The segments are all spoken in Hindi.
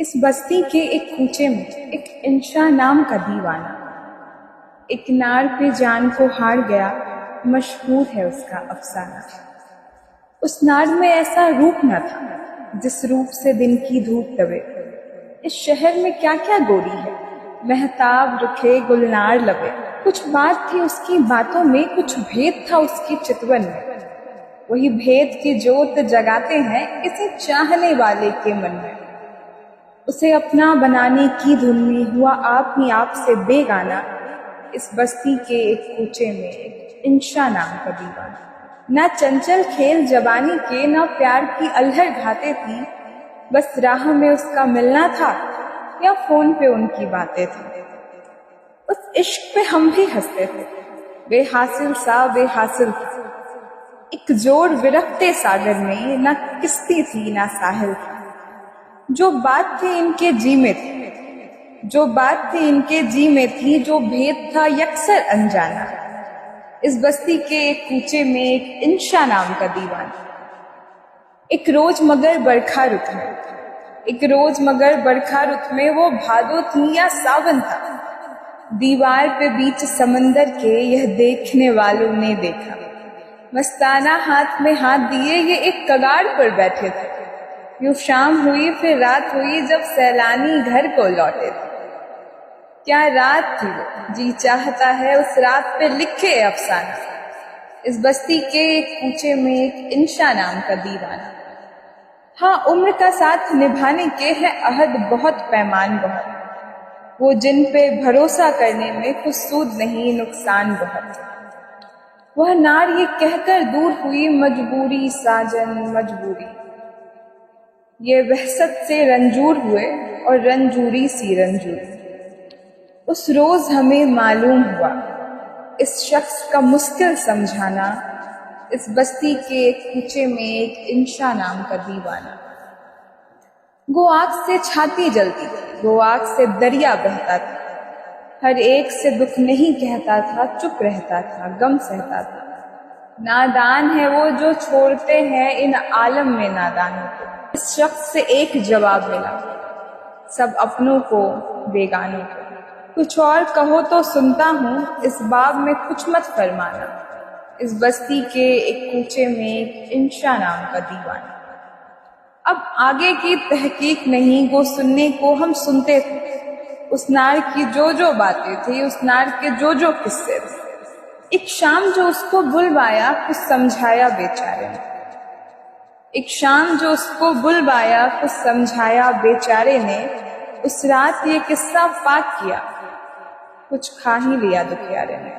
इस बस्ती के एक कूचे में एक इंशा नाम का दीवाना, एक नार पे जान को हार गया, मशहूर है उसका अफसाना। उस नार में ऐसा रूप न था जिस रूप से दिन की धूप दबे। इस शहर में क्या क्या गोरी है, महताब रुखे गुलनार लबे। कुछ बात थी उसकी बातों में, कुछ भेद था उसकी चितवन में। वही भेद की जोत जगाते हैं इसे चाहने वाले के मन में। उसे अपना बनाने की धुन में हुआ आप ही आप से बेगाना। इस बस्ती के एक कूचे में एक इंशा नाम का दीवाना। ना चंचल खेल जवानी के, ना प्यार की अल्हड़ घाते थी। बस राह में उसका मिलना था या फोन पे उनकी बातें थी। उस इश्क पे हम भी हंसते थे, बेहासिल सा बेहासिल था। एक जोड़ विरक्ते सागर में, ना किस्ती थी ना साहिल था। जो बात थी इनके जी में थी, जो बात थी इनके जी में थी, जो भेद था यकसर अनजाना। इस बस्ती के एक कूचे में एक इंशा नाम का दीवाना। एक रोज मगर बरखा रुत में, एक रोज मगर बरखा रुत में, वो भादो थी या सावन था। दीवार पे बीच समंदर के यह देखने वालों ने देखा। मस्ताना हाथ में हाथ दिए ये एक कगार पर बैठे थे। यूं शाम हुई फिर रात हुई जब सैलानी घर को लौटे थे। क्या रात थी वो, जी चाहता है उस रात पे लिखे अफसाना। इस बस्ती के एक कूचे में एक इंशा नाम का दीवाना। हाँ, उम्र का साथ निभाने के है अहद बहुत, पैमान बहुत। वो जिन पे भरोसा करने में कुछ सूद नहीं, नुकसान बहुत। वह नार ये कहकर दूर हुई, मजबूरी साजन मजबूरी। ये वहशत से रंजूर हुए और रंजूरी सी रंजूरी। उस रोज हमें मालूम हुआ इस शख्स का मुश्किल समझाना। इस बस्ती के एक कूचे में एक इंशा नाम का दीवाना। गो आग से छाती जलती थी, गो आग से दरिया बहता था। हर एक से दुख नहीं कहता था, चुप रहता था, गम सहता था। नादान है वो जो छोड़ते हैं इन आलम में नादानों को। इस शख्स से एक जवाब मिला, सब अपनों को बेगानों को। कुछ और कहो तो सुनता हूँ, इस बाब में कुछ मत फरमाना। इस बस्ती के एक कूचे में एक इंशा नाम का दीवाना। अब आगे की तहकीक नहीं, वो सुनने को हम सुनते थे। उस नार की जो जो बातें थी, उस नार के जो जो किस्से थे। एक शाम जो उसको बुलवाया, कुछ समझाया बेचारे ने। एक शाम जो उसको बुलवाया, कुछ समझाया बेचारे ने। उस रात ये किस्सा पाक किया, कुछ खा ही लिया दुखियारे ने।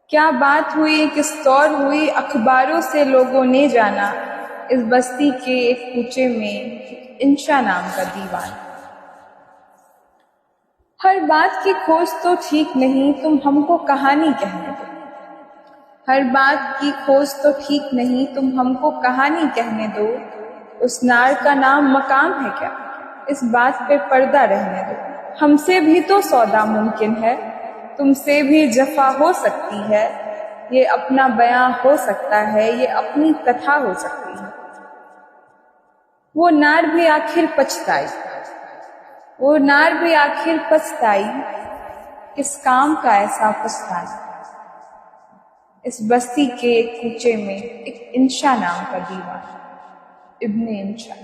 क्या बात हुई, किस तौर हुई, अखबारों से लोगों ने जाना। इस बस्ती के एक कूचे में इंशा नाम का दीवाना। हर बात की खोज तो ठीक नहीं, तुम हमको कहानी कहने दो। हर बात की खोज तो ठीक नहीं, तुम हमको कहानी कहने दो। उस नार का नाम मकाम है क्या, इस बात पे पर्दा रहने दो। हमसे भी तो सौदा मुमकिन है, तुमसे भी जफा हो सकती है। ये अपना बयां हो सकता है, ये अपनी कथा हो सकती है। वो नार भी आखिर पछताई, वो नार भी आखिर पछताई, किस काम का ऐसा पछताना। इस बस्ती के एक कूचे में एक इंशा नाम का दीवाना, इब्ने इंशा।